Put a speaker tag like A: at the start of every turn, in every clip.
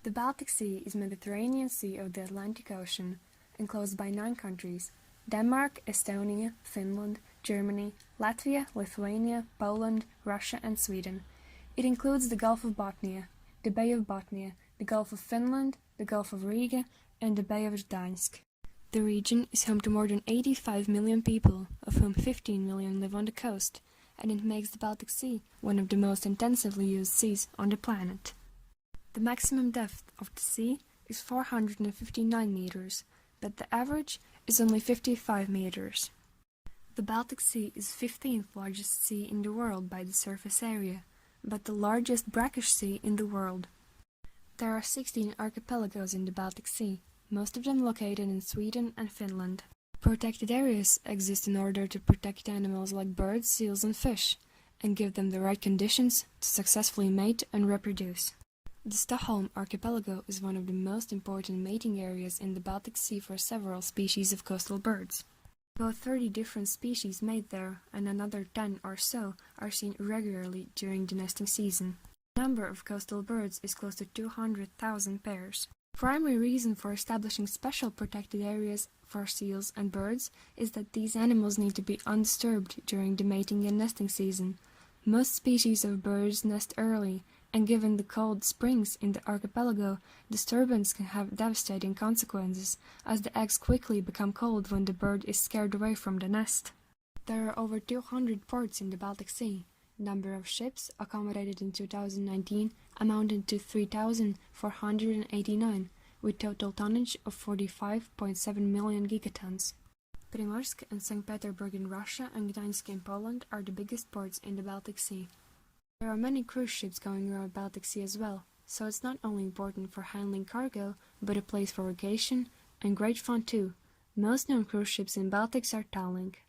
A: The Baltic Sea is Mediterranean Sea of the Atlantic Ocean, enclosed by 9 countries: Denmark, Estonia, Finland, Germany, Latvia, Lithuania, Poland, Russia and Sweden. It includes the Gulf of Bothnia, the Bay of Bothnia, the Gulf of Finland, the Gulf of Riga, and the Bay of Gdańsk. The region is home to more than 85 million people, of whom 15 million live on the coast, and it makes the Baltic Sea one of the most intensively used seas on the planet. The maximum depth of the sea is 459 meters, but the average is only 55 meters. The Baltic Sea is 15th largest sea in the world by the surface area, but the largest brackish sea in the world. There are 16 archipelagos in the Baltic Sea, most of them located in Sweden and Finland. Protected areas exist in order to protect animals like birds, seals and fish, and give them the right conditions to successfully mate and reproduce. The Stockholm archipelago is one of the most important mating areas in the Baltic Sea for several species of coastal birds. About 30 different species mate there, and another 10 or so are seen regularly during the nesting season. The number of coastal birds is close to 200,000 pairs. The primary reason for establishing special protected areas for seals and birds is that these animals need to be undisturbed during the mating and nesting season. Most species of birds nest early, and given the cold springs in the archipelago, disturbance can have devastating consequences, as the eggs quickly become cold when the bird is scared away from the nest. There are over 200 ports in the Baltic Sea. The number of ships accommodated in 2019 amounted to 3,489, with total tonnage of 45.7 million gigatons. Primorsk and St. Petersburg in Russia and Gdańsk in Poland are the biggest ports in the Baltic Sea. There are many cruise ships going around the Baltic Sea as well, so it's not only important for handling cargo, but a place for vacation and great fun too. Most known cruise ships in Baltics are Tallink.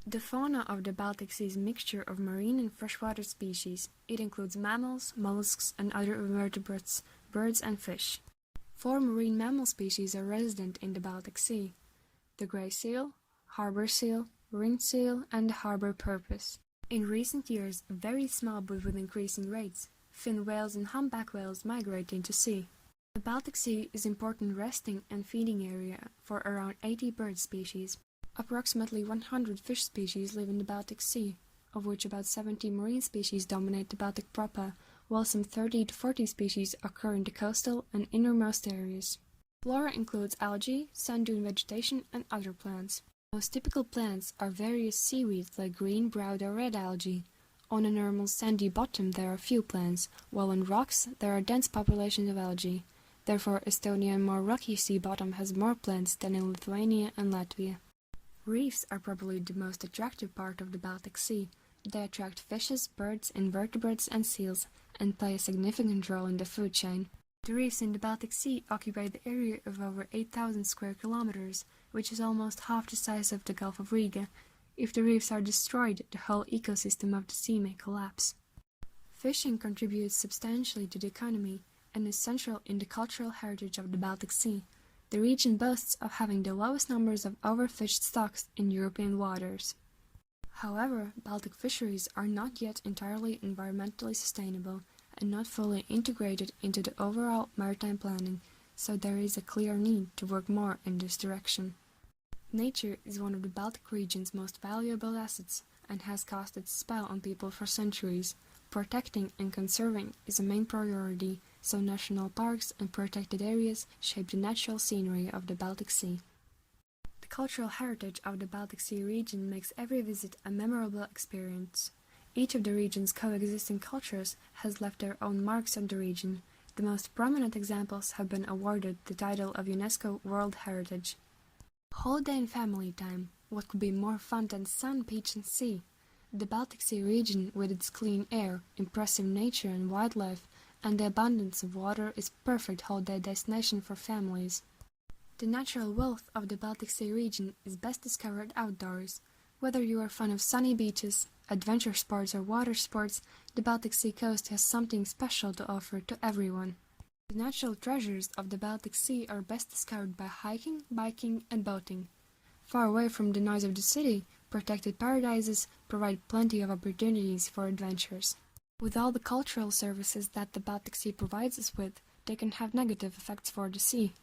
A: The fauna of the Baltic Sea is a mixture of marine and freshwater species. It includes mammals, mollusks and other invertebrates, birds and fish. 4 marine mammal species are resident in the Baltic Sea: the grey seal, harbour seal, ringed seal and the harbour porpoise. In recent years, very small but with increasing rates, fin whales and humpback whales migrate into sea. The Baltic Sea is an important resting and feeding area for around 80 bird species. Approximately 100 fish species live in the Baltic Sea, of which about 70 marine species dominate the Baltic proper, while some 30 to 40 species occur in the coastal and innermost areas. Flora includes algae, sand dune vegetation and other plants. Most typical plants are various seaweeds like green, brown or red algae. On a normal sandy bottom there are few plants, while on rocks there are dense populations of algae. Therefore, Estonia's more rocky sea bottom has more plants than in Lithuania and Latvia. Reefs are probably the most attractive part of the Baltic Sea. They attract fishes, birds, invertebrates and seals, and play a significant role in the food chain. The reefs in the Baltic Sea occupy the area of over 8,000 square kilometers, which is almost half the size of the Gulf of Riga. If the reefs are destroyed, the whole ecosystem of the sea may collapse. Fishing contributes substantially to the economy and is central in the cultural heritage of the Baltic Sea. The region boasts of having the lowest numbers of overfished stocks in European waters. However, Baltic fisheries are not yet entirely environmentally sustainable and not fully integrated into the overall maritime planning, so there is a clear need to work more in this direction. Nature is one of the Baltic region's most valuable assets and has cast its spell on people for centuries. Protecting and conserving is a main priority, so national parks and protected areas shape the natural scenery of the Baltic Sea. The cultural heritage of the Baltic Sea region makes every visit a memorable experience. Each of the region's coexisting cultures has left their own marks on the region. The most prominent examples have been awarded the title of UNESCO World Heritage. Holiday and family time. What could be more fun than sun, beach and sea? The Baltic Sea region, with its clean air, impressive nature and wildlife, and the abundance of water is a perfect holiday destination for families. The natural wealth of the Baltic Sea region is best discovered outdoors. Whether you are a fan of sunny beaches, adventure sports or water sports, the Baltic Sea coast has something special to offer to everyone. The natural treasures of the Baltic Sea are best discovered by hiking, biking and boating. Far away from the noise of the city, protected paradises provide plenty of opportunities for adventures. With all the cultural services that the Baltic Sea provides us with, they can have negative effects for the sea.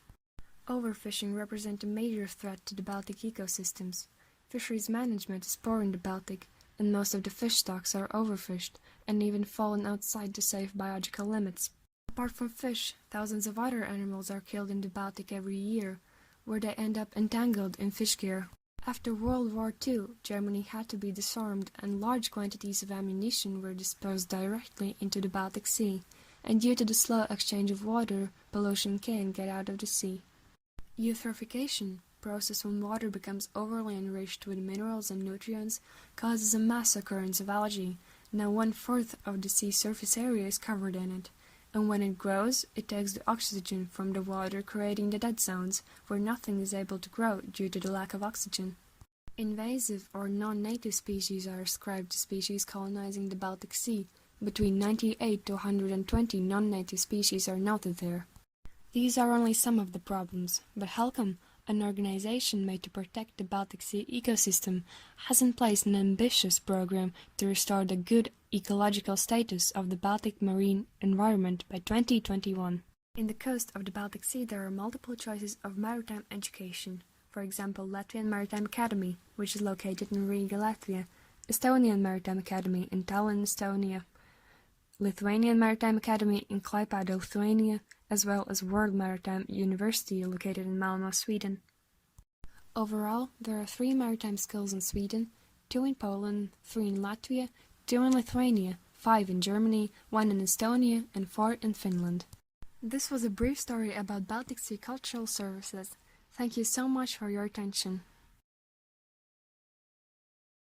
A: Overfishing represents a major threat to the Baltic ecosystems. Fisheries management is poor in the Baltic, and most of the fish stocks are overfished and even fallen outside the safe biological limits. Apart from fish, thousands of other animals are killed in the Baltic every year, where they end up entangled in fish gear. After World War II, Germany had to be disarmed and large quantities of ammunition were disposed directly into the Baltic Sea, and due to the slow exchange of water, pollution can get out of the sea. Eutrophication, process when water becomes overly enriched with minerals and nutrients, causes a mass occurrence of algae. Now 1/4 of the sea surface area is covered in it, and when it grows, it takes the oxygen from the water, creating the dead zones, where nothing is able to grow due to the lack of oxygen. Invasive or non-native species are ascribed to species colonizing the Baltic Sea. Between 98 to 120 non-native species are noted there. These are only some of the problems, but HELCOM, an organization made to protect the Baltic Sea ecosystem, has in place an ambitious program to restore the good ecological status of the Baltic marine environment by 2021. In the coast of the Baltic Sea there are multiple choices of maritime education. For example, Latvian Maritime Academy, which is located in Riga, Latvia, Estonian Maritime Academy in Tallinn, Estonia, Lithuanian Maritime Academy in Klaipėda, Lithuania, as well as World Maritime University located in Malmö, Sweden. Overall, there are 3 maritime schools in Sweden, 2 in Poland, 3 in Latvia, 2 in Lithuania, 5 in Germany, 1 in Estonia, and 4 in Finland. This was a brief story about Baltic Sea Cultural Services. Thank you so much for your attention.